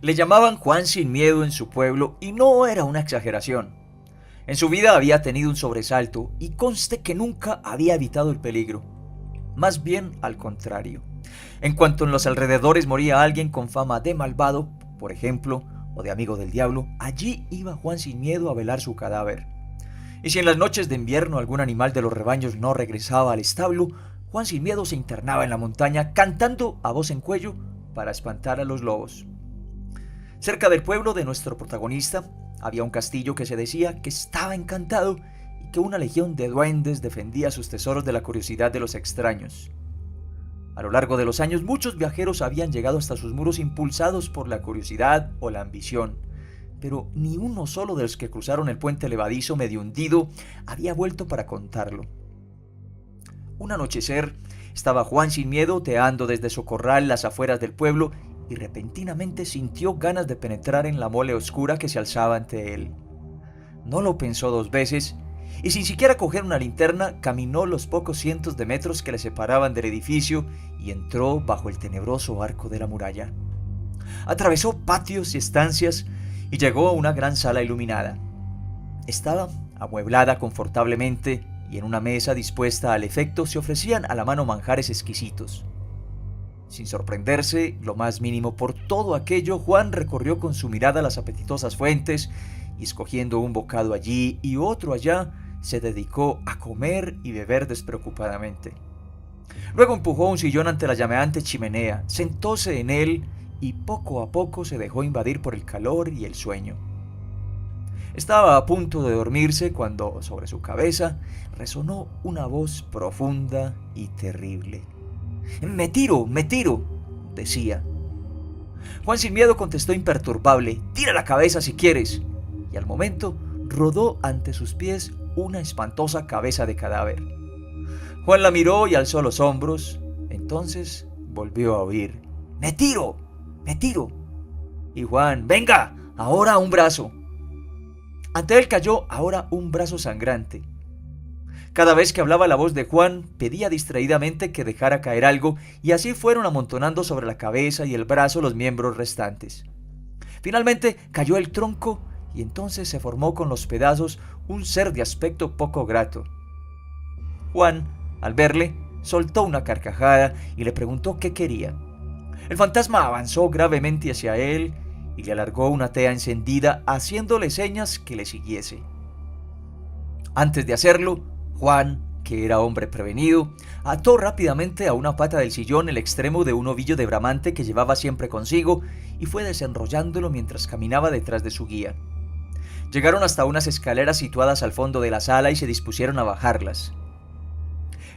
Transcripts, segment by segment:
Le llamaban Juan sin miedo en su pueblo y no era una exageración. En su vida había tenido un sobresalto y conste que nunca había evitado el peligro. Más bien al contrario. En cuanto en los alrededores moría alguien con fama de malvado, por ejemplo, o de amigo del diablo, allí iba Juan sin miedo a velar su cadáver. Y si en las noches de invierno algún animal de los rebaños no regresaba al establo, Juan sin miedo se internaba en la montaña cantando a voz en cuello para espantar a los lobos. Cerca del pueblo de nuestro protagonista había un castillo que se decía que estaba encantado y que una legión de duendes defendía sus tesoros de la curiosidad de los extraños. A lo largo de los años muchos viajeros habían llegado hasta sus muros impulsados por la curiosidad o la ambición, pero ni uno solo de los que cruzaron el puente levadizo medio hundido había vuelto para contarlo. Un anochecer estaba Juan sin miedo oteando desde su corral las afueras del pueblo y repentinamente sintió ganas de penetrar en la mole oscura que se alzaba ante él. No lo pensó dos veces y sin siquiera coger una linterna caminó los pocos cientos de metros que le separaban del edificio y entró bajo el tenebroso arco de la muralla. Atravesó patios y estancias y llegó a una gran sala iluminada. Estaba amueblada confortablemente y en una mesa dispuesta al efecto se ofrecían a la mano manjares exquisitos. Sin sorprenderse lo más mínimo por todo aquello, Juan recorrió con su mirada las apetitosas fuentes y escogiendo un bocado allí y otro allá, se dedicó a comer y beber despreocupadamente. Luego empujó un sillón ante la llameante chimenea, sentóse en él y poco a poco se dejó invadir por el calor y el sueño. Estaba a punto de dormirse cuando sobre su cabeza resonó una voz profunda y terrible. «Me tiro, decía. Juan sin miedo contestó imperturbable, «Tira la cabeza si quieres», y al momento rodó ante sus pies una espantosa cabeza de cadáver. Juan la miró y alzó los hombros, entonces volvió a oír, «Me tiro, y Juan, «Venga, ahora un brazo». Ante él cayó ahora un brazo sangrante. Cada vez que hablaba la voz de Juan, pedía distraídamente que dejara caer algo, y así fueron amontonando sobre la cabeza y el brazo los miembros restantes. Finalmente cayó el tronco, y entonces se formó con los pedazos un ser de aspecto poco grato. Juan, al verle, soltó una carcajada y le preguntó qué quería. El fantasma avanzó gravemente hacia él y le alargó una tea encendida, haciéndole señas que le siguiese. Antes de hacerlo, Juan, que era hombre prevenido, ató rápidamente a una pata del sillón el extremo de un ovillo de bramante que llevaba siempre consigo y fue desenrollándolo mientras caminaba detrás de su guía. Llegaron hasta unas escaleras situadas al fondo de la sala y se dispusieron a bajarlas.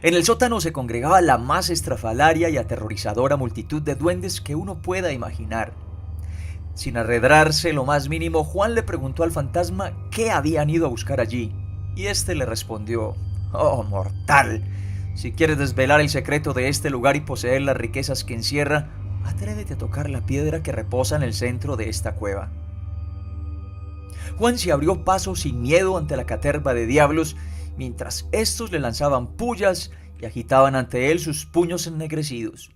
En el sótano se congregaba la más estrafalaria y aterrorizadora multitud de duendes que uno pueda imaginar. Sin arredrarse lo más mínimo, Juan le preguntó al fantasma qué habían ido a buscar allí, y éste le respondió, «Oh, mortal, si quieres desvelar el secreto de este lugar y poseer las riquezas que encierra, atrévete a tocar la piedra que reposa en el centro de esta cueva». Juan se abrió paso sin miedo ante la caterva de diablos, mientras éstos le lanzaban pullas y agitaban ante él sus puños ennegrecidos.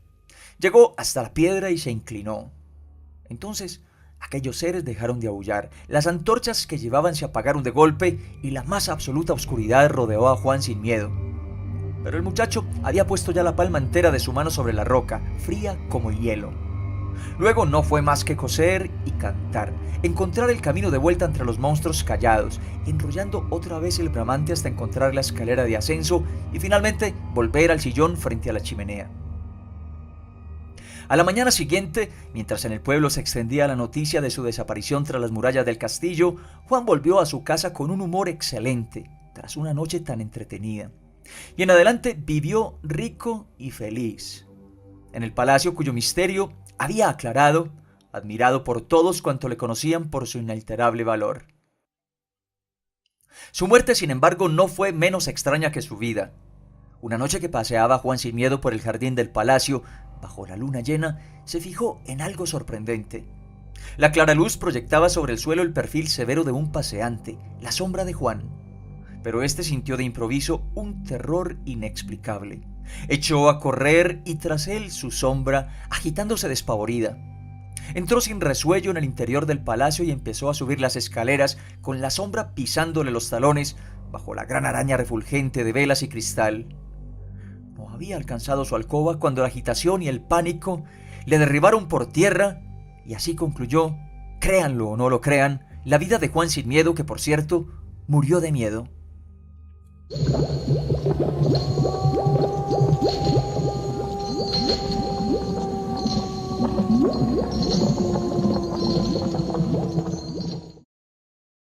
Llegó hasta la piedra y se inclinó. Entonces aquellos seres dejaron de aullar, las antorchas que llevaban se apagaron de golpe y la más absoluta oscuridad rodeó a Juan sin miedo. Pero el muchacho había puesto ya la palma entera de su mano sobre la roca, fría como hielo. Luego no fue más que coser y cantar, encontrar el camino de vuelta entre los monstruos callados, enrollando otra vez el bramante hasta encontrar la escalera de ascenso y finalmente volver al sillón frente a la chimenea. A la mañana siguiente, mientras en el pueblo se extendía la noticia de su desaparición tras las murallas del castillo, Juan volvió a su casa con un humor excelente, tras una noche tan entretenida. Y en adelante vivió rico y feliz. En el palacio cuyo misterio había aclarado, admirado por todos cuanto le conocían por su inalterable valor. Su muerte, sin embargo, no fue menos extraña que su vida. Una noche que paseaba Juan sin miedo por el jardín del palacio, bajo la luna llena, se fijó en algo sorprendente. La clara luz proyectaba sobre el suelo el perfil severo de un paseante, la sombra de Juan. Pero éste sintió de improviso un terror inexplicable. Echó a correr y tras él su sombra, agitándose despavorida. Entró sin resuello en el interior del palacio y empezó a subir las escaleras con la sombra pisándole los talones bajo la gran araña refulgente de velas y cristal. No había alcanzado su alcoba cuando la agitación y el pánico le derribaron por tierra y así concluyó, créanlo o no lo crean, la vida de Juan Sin Miedo, que por cierto murió de miedo.